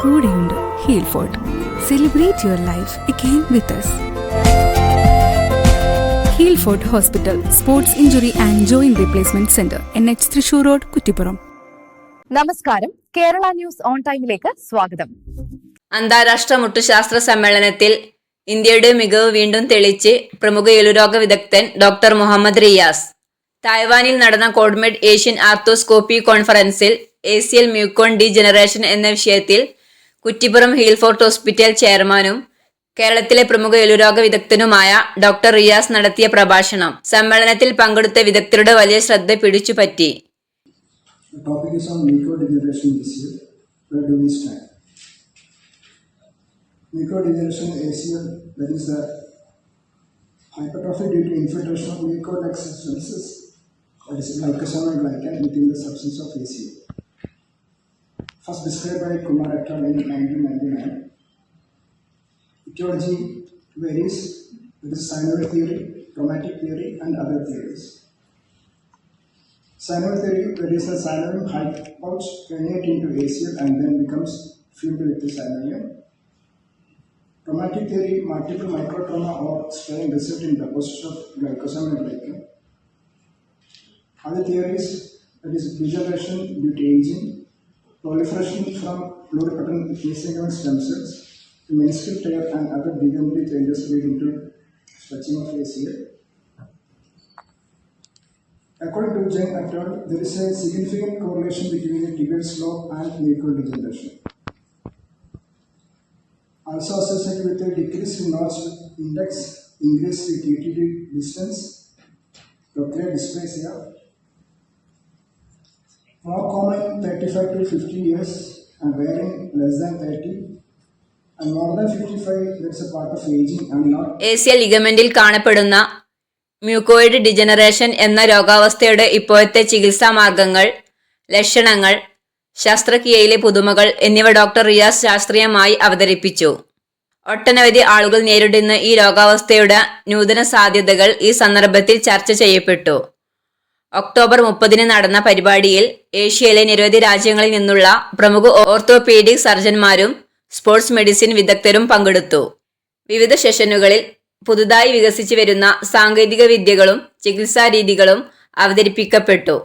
കൂടെയുണ്ട് heal fort. Celebrate your life again with us. Heal fort hospital, sports injury and joint replacement centre, NH Thrissur road, Kuttippuram. നമസ്കാരം. Kerala news on ടൈമിലേക്ക് സ്വാഗതം. അന്താരാഷ്ട്ര മുട്ടുശാസ്ത്ര സമ്മേളനത്തിൽ ഇന്ത്യയുടെ മികവ് വീണ്ടും തെളിച്ച് പ്രമുഖ എല്ലുരോഗ വിദഗ്ധൻ ഡോക്ടർ മുഹമ്മദ് റിയാസ്. തായ്വാനിൽ നടന്ന കോഡ്മെഡ് ഏഷ്യൻ ആർത്തോസ്കോപ്പി കോൺഫറൻസിൽ ACL മ്യൂക്കോൺ ഡീജനറേഷൻ എന്ന വിഷയത്തിൽ കുറ്റിപ്പുറം ഹീൽ ഫോർട്ട് ഹോസ്പിറ്റൽ ചെയർമാനും കേരളത്തിലെ പ്രമുഖ എല്ലുരോഗ വിദഗ്ധനുമായ ഡോക്ടർ റിയാസ് നടത്തിയ പ്രഭാഷണം സമ്മേളനത്തിൽ പങ്കെടുത്ത വിദഗ്ധരുടെ വലിയ ശ്രദ്ധ പിടിച്ചുപറ്റി. The topic is on microdegeneration this year. Where do we stand? Microdegeneration ACL, that is the hypertrophy due to infiltration of mucoid substances, that is glycosamine glycan within the substance of ACL. First described by Kumar et al. In 1999. Etiology varies with the synovial theory, chromatic theory, and other theories. Synovial theory, that is the synovium height pouch permeate into ACL and then becomes filled with the synovium. Chromatic theory, multiple microtrauma or strain result in deposition of glycosamine glycan. Other theories, that is degeneration due to aging, proliferation from pluripotent mesenchymal stem cells, to meniscal tear and other degenerative changes leading to stretching of ACL. According to Zheng et al., there is a significant correlation between the tibial slope and microdegeneration. Also associated with a decrease in notch index, increase with utility distance, trochlear dysplasia. More common 35 to 50 years and varying less than 30 and more than 55, that's a part of aging and not. ACL ലിഗമെന്റിൽ കാണപ്പെടുന്ന mucoid degeneration എന്ന രോഗാവസ്ഥയുടെ ഇപ്പോഴത്തെ ചികിത്സാ മാർഗങ്ങൾ, ലക്ഷണങ്ങൾ, ശസ്ത്രക്രിയയിലെ പുതുമകൾ എന്നിവ doctor Riyas ശാസ്ത്രീയമായി അവതരിപ്പിച്ചു. ഒട്ടനവധി ആളുകൾ നേരിടുന്ന ഈ രോഗാവസ്ഥയുടെ നൂതന സാധ്യതകൾ ഈ സന്ദർഭത്തിൽ ചർച്ച ചെയ്യപ്പെട്ടു. ഒക്ടോബർ 30 നടന്ന പരിപാടിയിൽ ഏഷ്യയിലെ നിരവധി രാജ്യങ്ങളിൽ നിന്നുള്ള പ്രമുഖ ഓർത്തോപീഡിക് സർജന്മാരും സ്പോർട്സ് മെഡിസിൻ വിദഗ്ധരും പങ്കെടുത്തു. വിവിധ സെഷനുകളിൽ പുതുതായി വികസിച്ചു വരുന്ന സാങ്കേതിക വിദ്യകളും ചികിത്സാ രീതികളും അവതരിപ്പിക്കപ്പെട്ടു.